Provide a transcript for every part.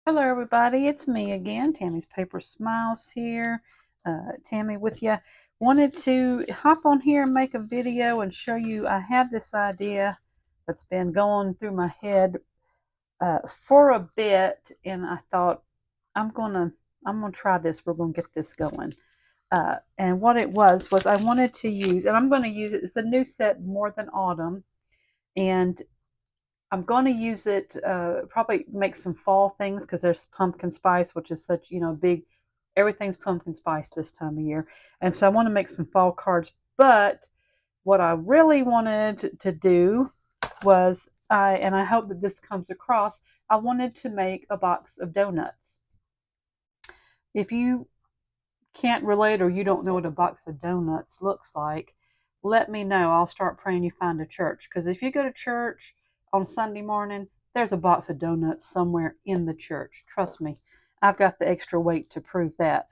Hello, everybody. It's me again, Tammy's Paper Smiles here. Tammy with you. Wanted to hop on here and make a video and show you. I have this idea that's been going through my head for a bit, and I thought I'm gonna try this. We're gonna get this going. And what it was I wanted to use, and I'm gonna use it. It's the new set More Than Autumn, and I'm going to use it, probably make some fall things because there's pumpkin spice, which is such, big, everything's pumpkin spice this time of year. And so I want to make some fall cards. But what I really wanted to do was, and I hope that this comes across, I wanted to make a box of donuts. If you can't relate or you don't know what a box of donuts looks like, let me know. I'll start praying you find a church. Because if you go to church on Sunday morning, there's a box of donuts somewhere in the church. Trust me, I've got the extra weight to prove that.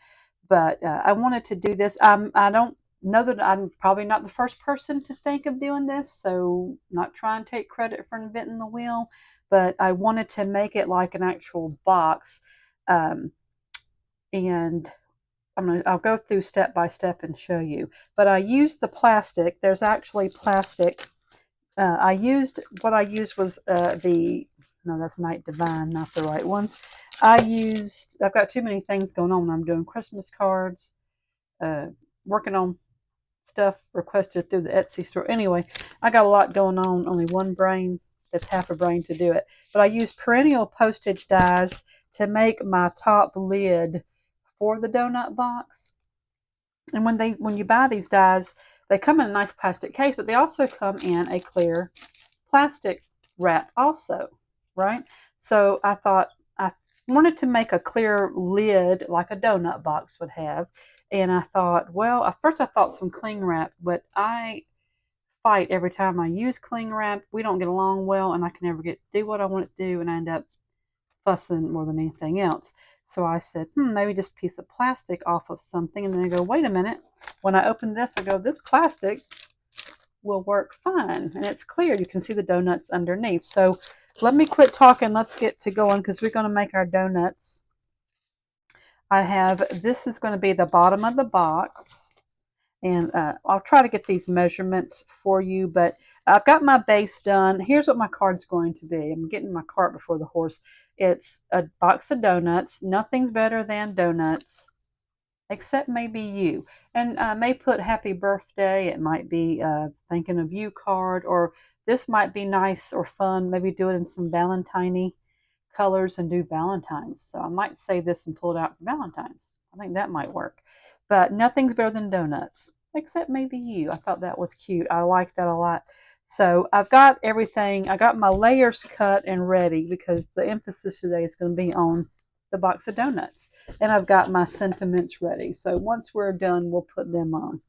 But I wanted to do this. I don't know that I'm probably not the first person to think of doing this, so not trying to take credit for inventing the wheel, but I wanted to make it like an actual box. Um, and I'll go through step by step and show you. But I used the plastic. There's actually plastic. What I used was no, that's Night Divine, not the right ones. I've got too many things going on. I'm doing Christmas cards, uh, working on stuff requested through the Etsy store. Anyway, I got a lot going on, only one brain that's half a brain to do it. But I used Perennial Postage Dies to make my top lid for the donut box. And when you buy these dies, they come in a nice plastic case, but they also come in a clear plastic wrap also, right? So I thought I wanted to make a clear lid like a donut box would have. And I thought, well, at first I thought some cling wrap, but I fight every time I use cling wrap. We don't get along well, and I can never get to do what I want it to do, and I end up fussing more than anything else. So I said, maybe just a piece of plastic off of something. And then I go, wait a minute. When I open this, I go, this plastic will work fine. And it's clear. You can see the donuts underneath. So let me quit talking. Let's get to going because we're going to make our donuts. This is going to be the bottom of the box. And I'll try to get these measurements for you, but I've got my base done. Here's what my card's going to be. I'm getting my cart before the horse. It's a box of donuts. Nothing's better than donuts, except maybe you. And I may put happy birthday. It might be thinking of you card, or this might be nice or fun. Maybe do it in some Valentine colors and do Valentine's. So I might save this and pull it out for Valentine's. I think that might work. But nothing's better than donuts, except maybe you. I thought that was cute. I like that a lot. So I've got everything. I got my layers cut and ready because the emphasis today is going to be on the box of donuts. And I've got my sentiments ready. So once we're done, we'll put them on.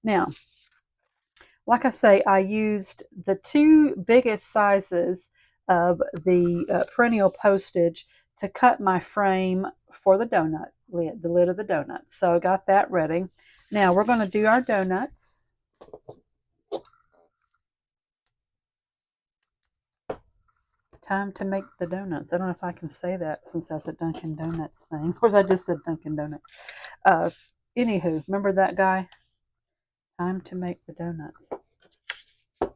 Now, like I say, I used the two biggest sizes of the perennial postage to cut my frame for the donut lid, the lid of the donut. So I got that ready. Now we're going to do our donuts. Time to make the donuts. I don't know if I can say that since that's a Dunkin' Donuts thing. Of course, I just said Dunkin' Donuts. Anywho, remember that guy? Time to make the donuts.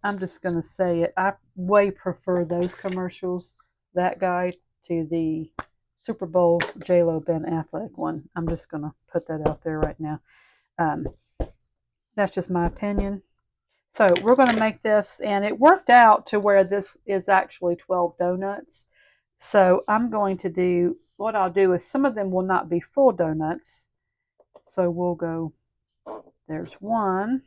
I'm just going to say it. I way prefer those commercials, that guy, to the Super Bowl J-Lo Ben Affleck one. I'm just going to put that out there right now. Um, that's just my opinion. So we're going to make this, and it worked out to where this is actually 12 donuts. So I'm going to do, what I'll do is some of them will not be full donuts. So we'll go, there's one.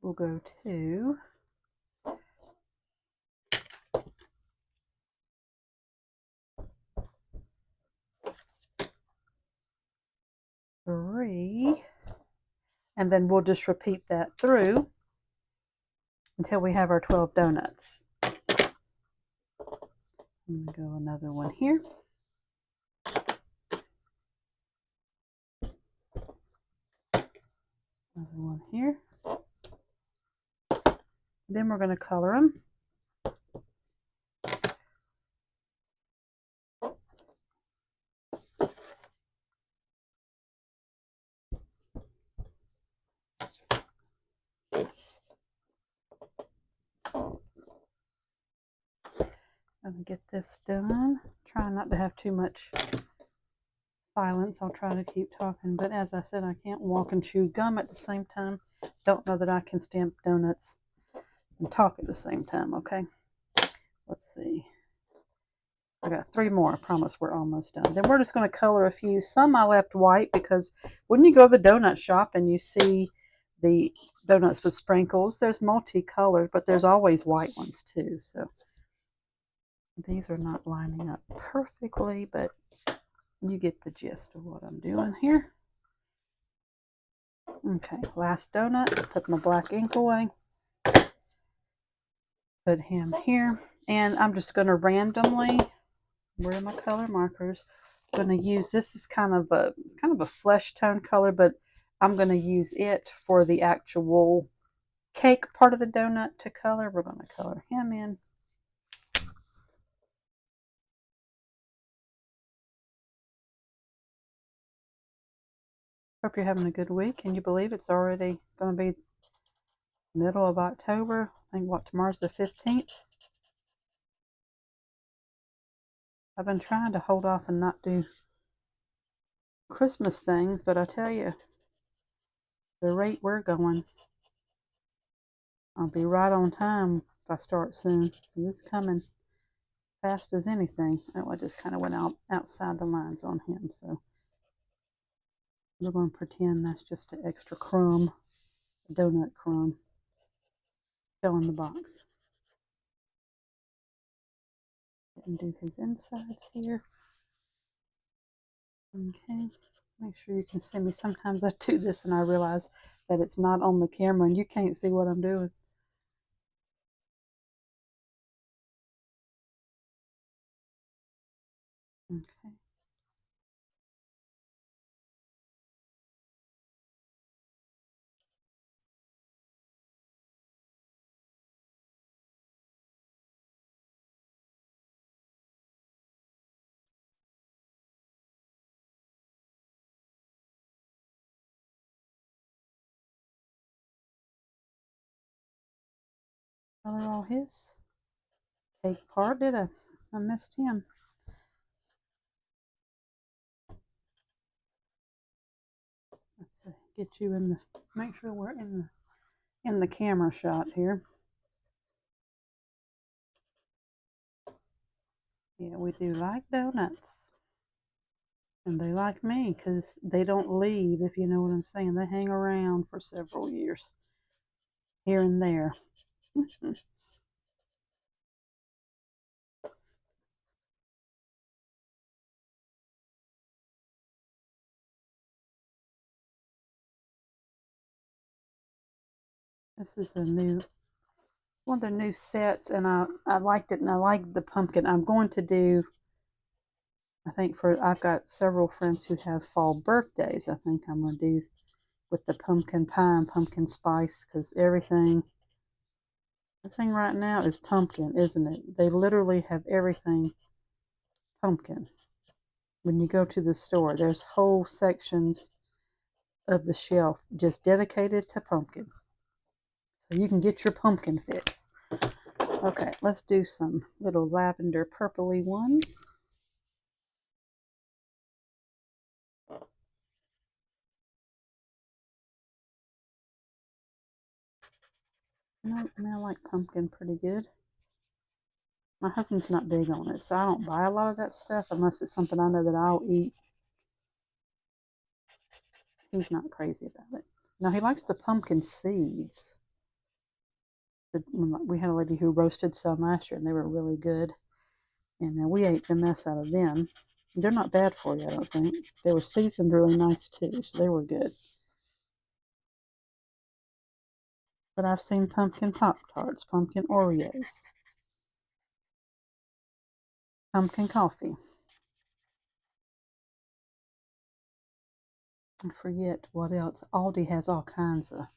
We'll go two. Three. And then we'll just repeat that through until we have our 12 donuts. I'm going to go another one here. Another one here. Then we're going to color them. I'm gonna get this done. Try not to have too much silence. I'll try to keep talking, but as I said, I can't walk and chew gum at the same time. Don't know that I can stamp donuts and talk at the same time. Okay, let's see. I got 3 more. I promise we're almost done. Then we're just going to color a few. Some I left white because when you go to the donut shop and you see the donuts with sprinkles, there's multicolored, but there's always white ones too. So these are not lining up perfectly, but you get the gist of what I'm doing here. Okay, last donut. Put my black ink away. Put him here. And I'm just going to randomly, where are my color markers? I'm going to use, this is kind of a flesh tone color, but I'm going to use it for the actual cake part of the donut to color. We're going to color him in. Hope you're having a good week. Can you believe it's already going to be middle of October? I think what, tomorrow's the 15th? I've been trying to hold off and not do Christmas things, but I tell you, the rate we're going, I'll be right on time if I start soon. It's coming fast as anything. Oh, I just kind of went outside the lines on him, so we're going to pretend that's just an extra crumb, a donut crumb, fill in the box. And do his insides here. Okay, make sure you can see me. Sometimes I do this and I realize that it's not on the camera and you can't see what I'm doing. Okay. Color all his cake part. Did I? I missed him. Let's see, get you in the, make sure we're in the camera shot here. Yeah, we do like donuts. And they like me because they don't leave, if you know what I'm saying. They hang around for several years, here and there. This is one of the new sets, and I liked it, and I like the pumpkin. I'm going to do, I think I've got several friends who have fall birthdays. I think I'm going to do with the pumpkin pie and pumpkin spice because everything right now is pumpkin, isn't it? They literally have everything pumpkin. When you go to the store, there's whole sections of the shelf just dedicated to pumpkin. So you can get your pumpkin fix. Okay, let's do some little lavender purpley ones. No, I like pumpkin pretty good. My husband's not big on it, so I don't buy a lot of that stuff unless it's something I know that I'll eat. He's not crazy about it. No, he likes the pumpkin seeds. We had a lady who roasted some last year, and they were really good. And we ate the mess out of them. They're not bad for you, I don't think. They were seasoned really nice too, so they were good. But I've seen pumpkin Pop-Tarts, pumpkin Oreos, pumpkin coffee. I forget what else. Aldi has all kinds of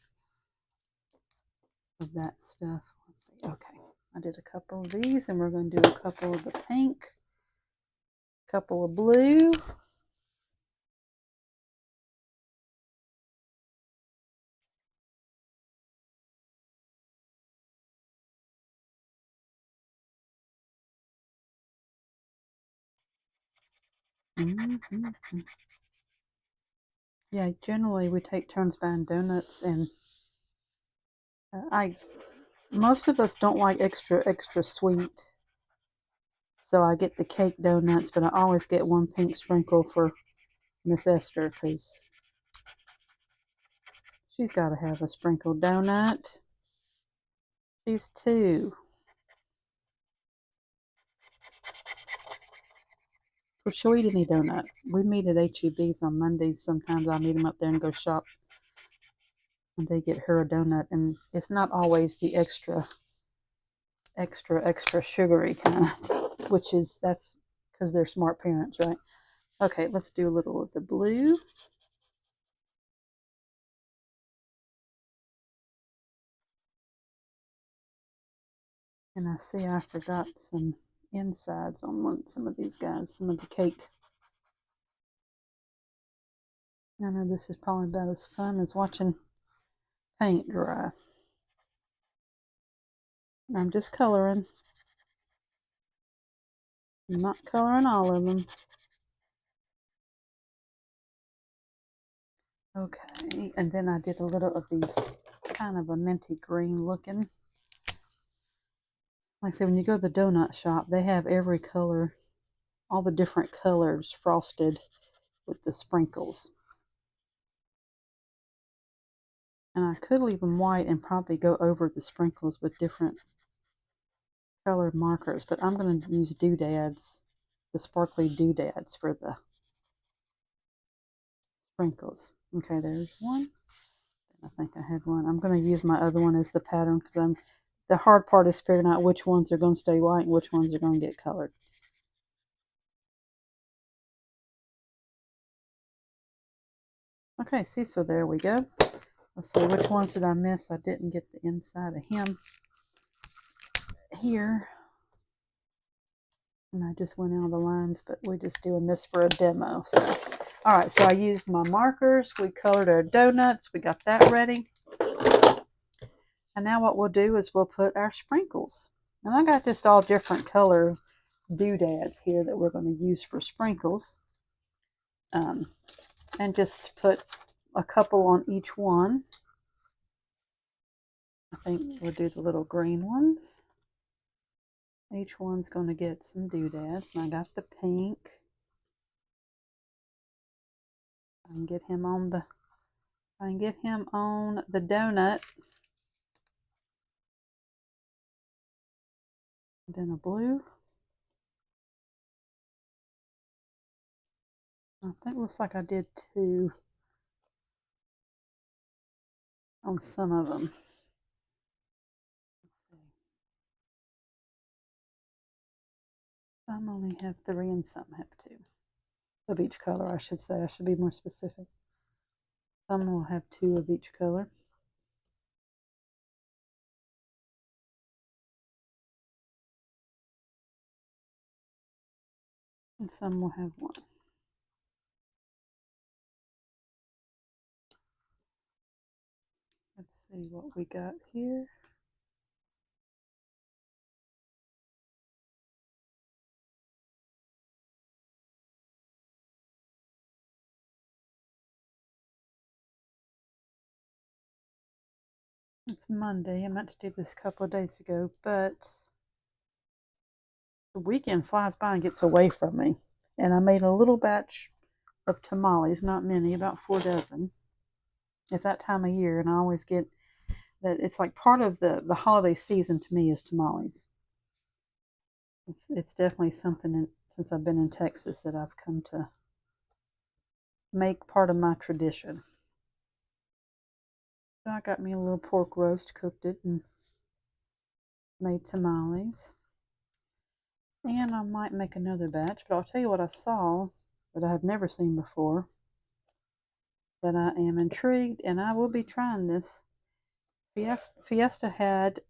that stuff. Let's see. Okay, I did a couple of these, and we're going to do a couple of the pink, a couple of blue. Mm-hmm. Yeah, generally we take turns buying donuts, and I most of us don't like extra sweet, so I get the cake donuts, but I always get one pink sprinkle for Miss Esther because she's got to have a sprinkled donut. She's 2. Well, she'll eat any donut. We meet at HEB's on Mondays. Sometimes I meet them up there and go shop, and they get her a donut, and it's not always the extra sugary kind, which is that's because they're smart parents, right? Okay, let's do a little of the blue. And I see I forgot some insides on some of these guys, some of the cake. I know this is probably about as fun as watching paint dry. I'm just coloring. I'm not coloring all of them. Okay, and then I did a little of these kind of a minty green looking. Like I said, when you go to the donut shop, they have every color, all the different colors frosted with the sprinkles. And I could leave them white and probably go over the sprinkles with different colored markers, but I'm going to use doodads, the sparkly doodads for the sprinkles. Okay, there's one. I think I had one. I'm going to use my other one as the pattern because the hard part is figuring out which ones are going to stay white and which ones are going to get colored. Okay, see, so there we go. Let's see, which ones did I miss? I didn't get the inside of him here. And I just went out of the lines, but we're just doing this for a demo. So, all right, so I used my markers. We colored our donuts. We got that ready. And now what we'll do is we'll put our sprinkles. And I got just all different color doodads here that we're going to use for sprinkles. And just put a couple on each one. I think we'll do the little green ones. Each one's going to get some doodads. And I got the pink. I can get him on the donut. Then a blue. I think it looks like I did 2 on some of them. Some only have 3 and some have 2. Of each color, I should say. I should be more specific. Some will have 2 of each color. And some will have 1. Let's see what we got here. It's Monday. I meant to do this a couple of days ago, but the weekend flies by and gets away from me. And I made a little batch of tamales, not many, about 4 dozen. It's that time of year, and I always get that it's like part of the holiday season to me is tamales. It's definitely something since I've been in Texas that I've come to make part of my tradition. So I got me a little pork roast, cooked it, and made tamales. And I might make another batch, but I'll tell you what I saw that I have never seen before that I am intrigued, and I will be trying this. Fiesta had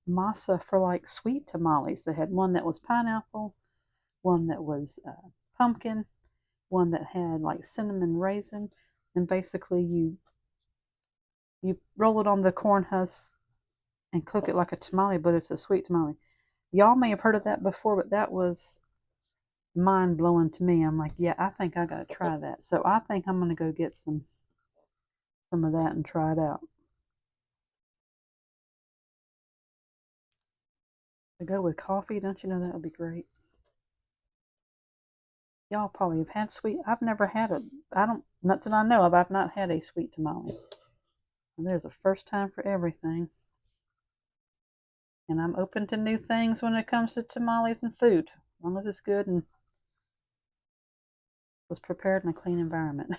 masa for like sweet tamales. They had one that was pineapple, one that was pumpkin, one that had like cinnamon raisin, and basically you roll it on the corn husk and cook it like a tamale, but it's a sweet tamale. Y'all may have heard of that before, but that was mind-blowing to me. I'm like, yeah, I think I gotta try that. So I think I'm gonna go get some of that and try it out. To go with coffee, don't you know that would be great? Y'all probably have had sweet. I've never had a. I don't. Not that I know of. I've not had a sweet tamale. And there's a first time for everything. And I'm open to new things when it comes to tamales and food, as long as it's good and was prepared in a clean environment.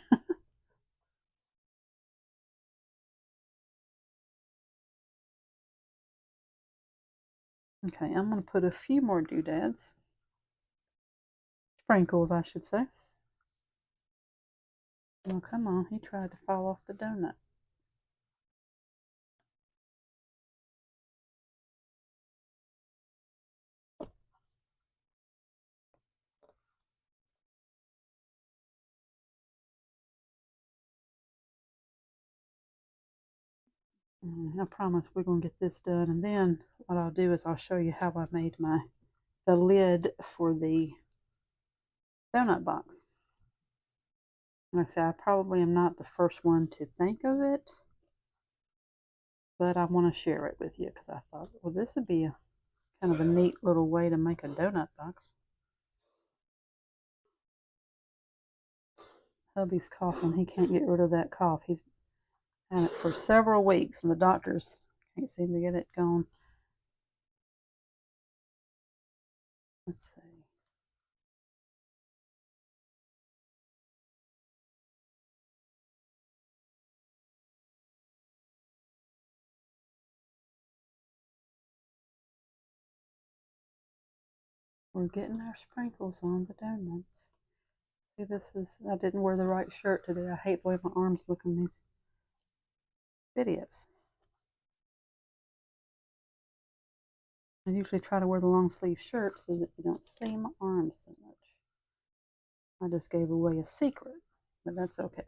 Okay, I'm going to put a few more doodads. Sprinkles, I should say. Oh, come on. He tried to fall off the donut. I promise we're going to get this done. And then what I'll do is I'll show you how I made the lid for the donut box. Like I said, I probably am not the first one to think of it, but I want to share it with you because I thought, well, this would be a kind of a neat little way to make a donut box. Hubby's coughing. He can't get rid of that cough. He's had it for several weeks, and the doctors can't seem to get it gone. Let's see. We're getting our sprinkles on the donuts. See, I didn't wear the right shirt today. I hate the way my arms look in these videos. I usually try to wear the long sleeve shirt so that you don't see my arms so much. I just gave away a secret, but that's okay.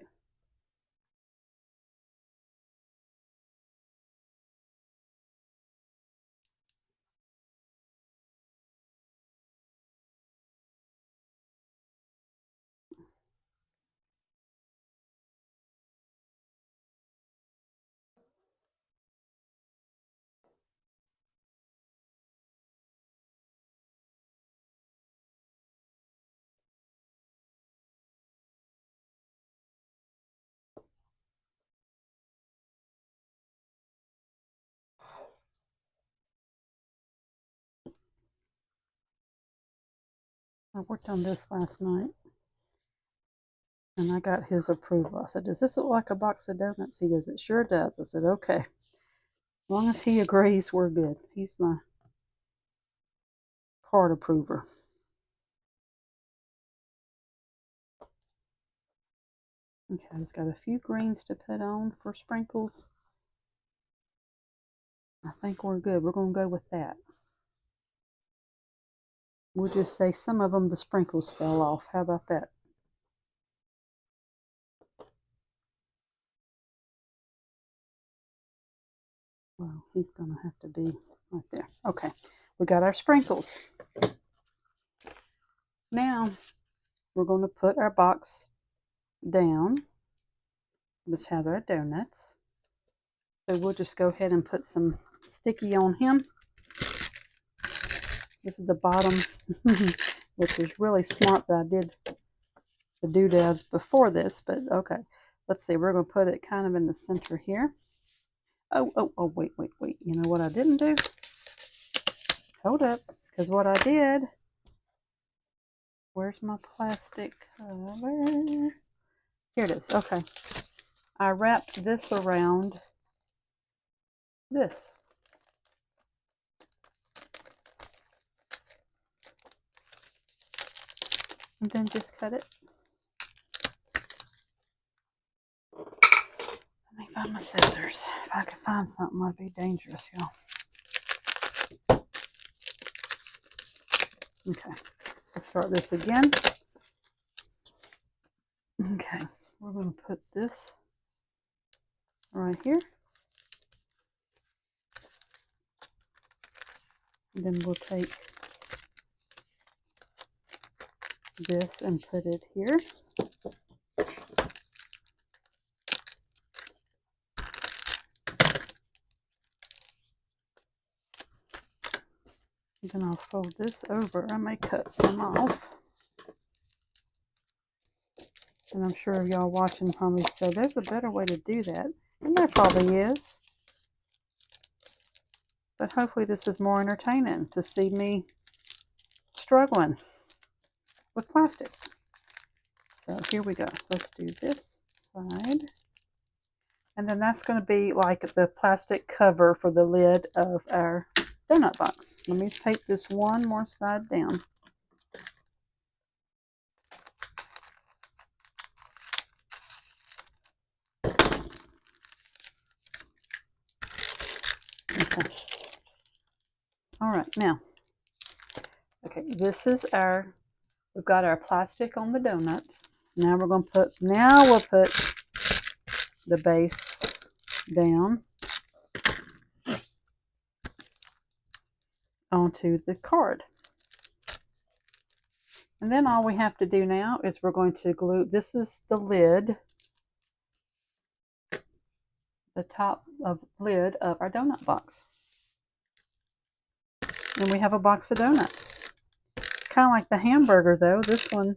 I worked on this last night, and I got his approval. I said, does this look like a box of donuts? He goes, it sure does. I said, okay. As long as he agrees, we're good. He's my card approver. Okay, it's got a few greens to put on for sprinkles. I think we're good. We're going to go with that. We'll just say some of them, the sprinkles fell off. How about that? Well, he's going to have to be right there. Okay, we got our sprinkles. Now, we're going to put our box down, which has our donuts. So we'll just go ahead and put some sticky on him. This is the bottom, which is really smart that I did the doodads before this, but okay. Let's see, we're going to put it kind of in the center here. Oh, wait. You know what I didn't do? Hold up, because what I did, where's my plastic cover? Here it is, okay. I wrapped this around this. And then just cut it. Let me find my scissors. If I could find something, that'd be dangerous, y'all. Okay, let's start this again. Okay, we're going to put this right here. And then we'll take this and put it here. Then I'll fold this over. I may cut some off. And I'm sure y'all watching probably said, there's a better way to do that. And there probably is. But hopefully this is more entertaining to see me struggling with plastic. So here we go. Let's do this side. And then that's going to be like the plastic cover for the lid of our donut box. Let me take this one more side down. Okay. All right, now, okay, this is our, we've got our plastic on the donuts. Now we're going to put, we'll put the base down onto the card. And then all we have to do now is we're going to glue, this is the lid, the top of lid of our donut box. And we have a box of donuts. Kind of like the hamburger though, this one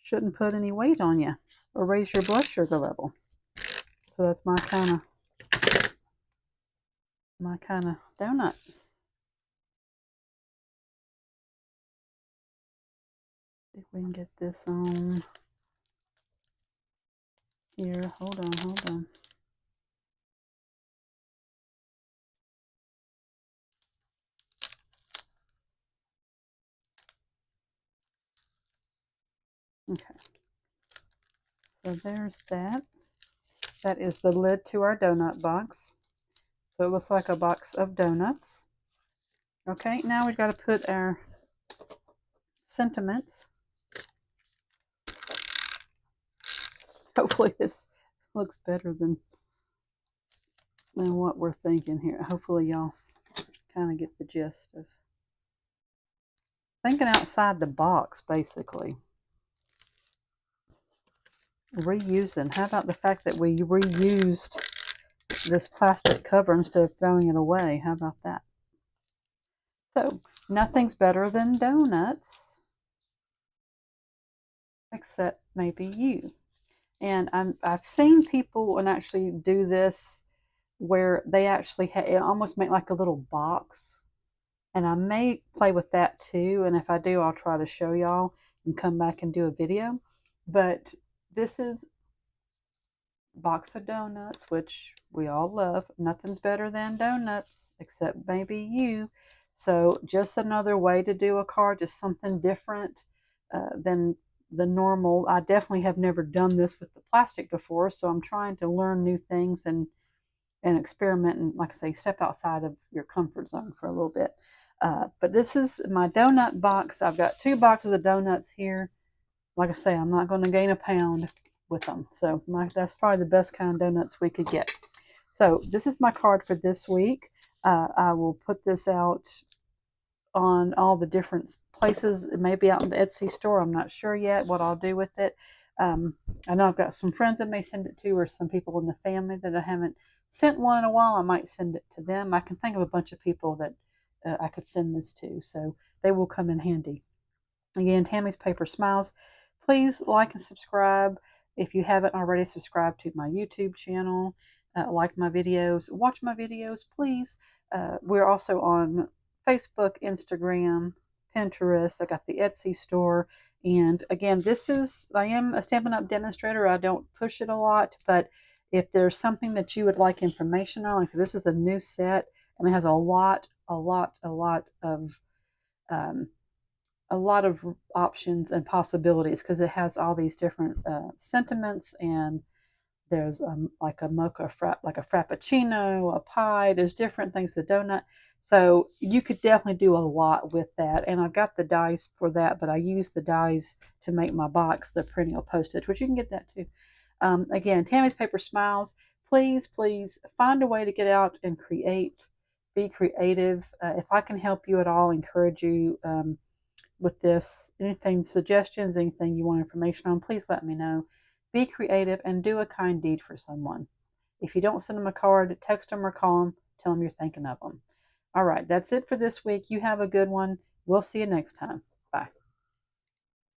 shouldn't put any weight on you or raise your blood sugar level. So that's my kind of donut. See if we can get this on here. Hold on. Okay. So there's that. That is the lid to our donut box. So it looks like a box of donuts. Okay, now we've got to put our sentiments. Hopefully this looks better than what we're thinking here. Hopefully y'all kind of get the gist of thinking outside the box, basically. Reusing. How about the fact that we reused this plastic cover instead of throwing it away? How about that? So, nothing's better than donuts, except maybe you. And I've seen people and actually do this where they actually almost make like a little box. And I may play with that too. And if I do, I'll try to show y'all and come back and do a video. But this is a box of donuts, which we all love. Nothing's better than donuts, except maybe you. So just another way to do a card, just something different than the normal. I definitely have never done this with the plastic before, so I'm trying to learn new things and experiment and, like I say, step outside of your comfort zone for a little bit. But this is my donut box. I've got 2 boxes of donuts here. Like I say, I'm not going to gain a pound with them. So that's probably the best kind of donuts we could get. So this is my card for this week. I will put this out on all the different places. It may be out in the Etsy store. I'm not sure yet what I'll do with it. I know I've got some friends that may send it to, or some people in the family that I haven't sent one in a while. I might send it to them. I can think of a bunch of people that I could send this to, so they will come in handy. Again, Tammy's Paper Smiles. Please like and subscribe. If you haven't already, subscribe to my YouTube channel. Like my videos. Watch my videos, please. We're also on Facebook, Instagram, Pinterest. I got the Etsy store. And again, I am a Stampin' Up! Demonstrator. I don't push it a lot, but if there's something that you would like information on, if this is a new set and it has a lot of options and possibilities, because it has all these different sentiments, and there's like a mocha like a frappuccino, a pie. There's different things, the donut. So you could definitely do a lot with that. And I've got the dies for that, but I use the dies to make my box, the Perennial Postage, which you can get that too. Again, Tammy's Paper Smiles. Please find a way to get out and create. Be creative. If I can help you at all, encourage you. with this. Anything, suggestions, anything you want information on, please let me know. Be creative and do a kind deed for someone. If you don't send them a card, text them or call them. Tell them you're thinking of them. All right, that's it for this week. You have a good one. We'll see you next time.